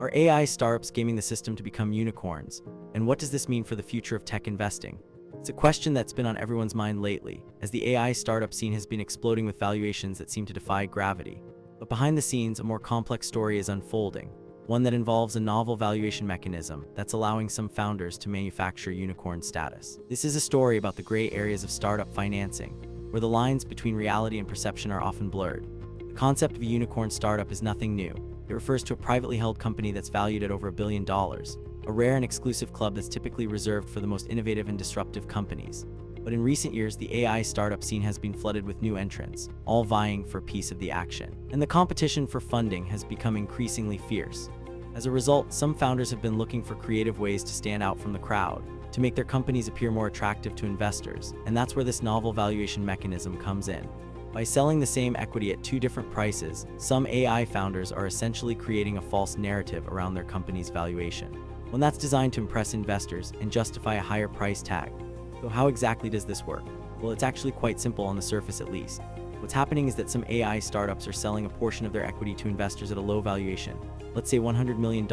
Are AI startups gaming the system to become unicorns? And what does this mean for the future of tech investing? It's a question that's been on everyone's mind lately, as the AI startup scene has been exploding with valuations that seem to defy gravity. But behind the scenes, a more complex story is unfolding, one that involves a novel valuation mechanism that's allowing some founders to manufacture unicorn status. This is a story about the gray areas of startup financing, where the lines between reality and perception are often blurred. The concept of a unicorn startup is nothing new. It refers to a privately held company that's valued at over $1 billion, a rare and exclusive club that's typically reserved for the most innovative and disruptive companies. But in recent years, the AI startup scene has been flooded with new entrants, all vying for a piece of the action. And the competition for funding has become increasingly fierce. As a result, some founders have been looking for creative ways to stand out from the crowd, to make their companies appear more attractive to investors, and that's where this novel valuation mechanism comes in. By selling the same equity at two different prices, some AI founders are essentially creating a false narrative around their company's valuation, one that's designed to impress investors and justify a higher price tag. So how exactly does this work? Well, it's actually quite simple on the surface at least. What's happening is that some AI startups are selling a portion of their equity to investors at a low valuation, let's say $100 million,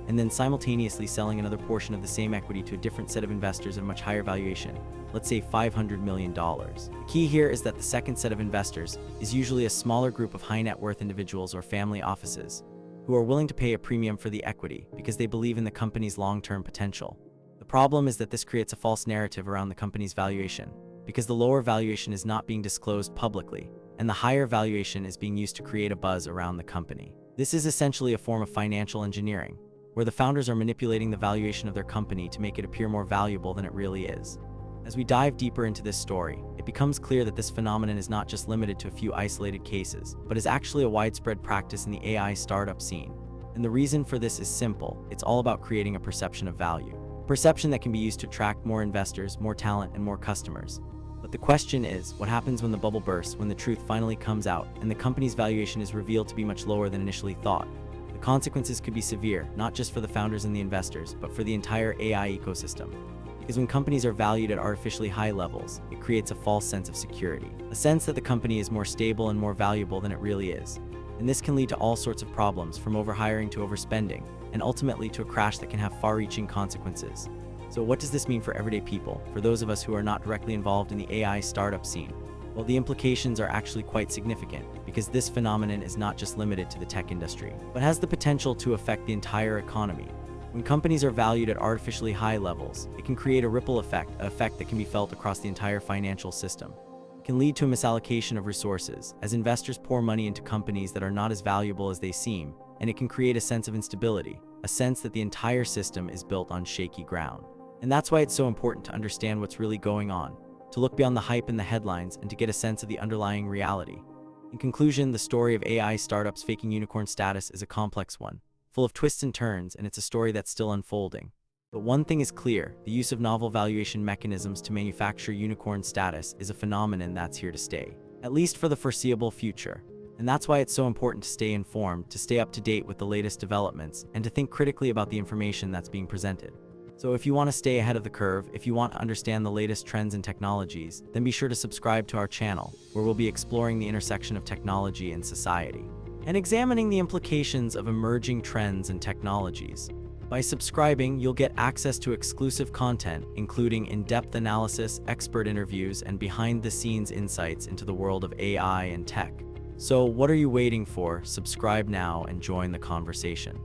and then simultaneously selling another portion of the same equity to a different set of investors at a much higher valuation, let's say $500 million. The key here is that the second set of investors is usually a smaller group of high net worth individuals or family offices who are willing to pay a premium for the equity because they believe in the company's long-term potential. The problem is that this creates a false narrative around the company's valuation, because the lower valuation is not being disclosed publicly, and the higher valuation is being used to create a buzz around the company. This is essentially a form of financial engineering, where the founders are manipulating the valuation of their company to make it appear more valuable than it really is. As we dive deeper into this story, it becomes clear that this phenomenon is not just limited to a few isolated cases, but is actually a widespread practice in the AI startup scene. And the reason for this is simple: it's all about creating a perception of value. A perception that can be used to attract more investors, more talent, and more customers. But the question is, what happens when the bubble bursts, when the truth finally comes out, and the company's valuation is revealed to be much lower than initially thought? The consequences could be severe, not just for the founders and the investors, but for the entire AI ecosystem. Because when companies are valued at artificially high levels, it creates a false sense of security, a sense that the company is more stable and more valuable than it really is. And this can lead to all sorts of problems, from overhiring to overspending, and ultimately to a crash that can have far-reaching consequences. So what does this mean for everyday people, for those of us who are not directly involved in the AI startup scene? Well, the implications are actually quite significant, because this phenomenon is not just limited to the tech industry, but has the potential to affect the entire economy. When companies are valued at artificially high levels, it can create a ripple effect, an effect that can be felt across the entire financial system. It can lead to a misallocation of resources, as investors pour money into companies that are not as valuable as they seem, and it can create a sense of instability, a sense that the entire system is built on shaky ground. And that's why it's so important to understand what's really going on, to look beyond the hype and the headlines, and to get a sense of the underlying reality. In conclusion, the story of AI startups faking unicorn status is a complex one, full of twists and turns, and it's a story that's still unfolding. But one thing is clear: the use of novel valuation mechanisms to manufacture unicorn status is a phenomenon that's here to stay, at least for the foreseeable future. And that's why it's so important to stay informed, to stay up to date with the latest developments, and to think critically about the information that's being presented. So if you want to stay ahead of the curve, if you want to understand the latest trends and technologies, then be sure to subscribe to our channel, where we'll be exploring the intersection of technology and society, and examining the implications of emerging trends and technologies. By subscribing, you'll get access to exclusive content, including in-depth analysis, expert interviews, and behind-the-scenes insights into the world of AI and tech. So what are you waiting for? Subscribe now and join the conversation.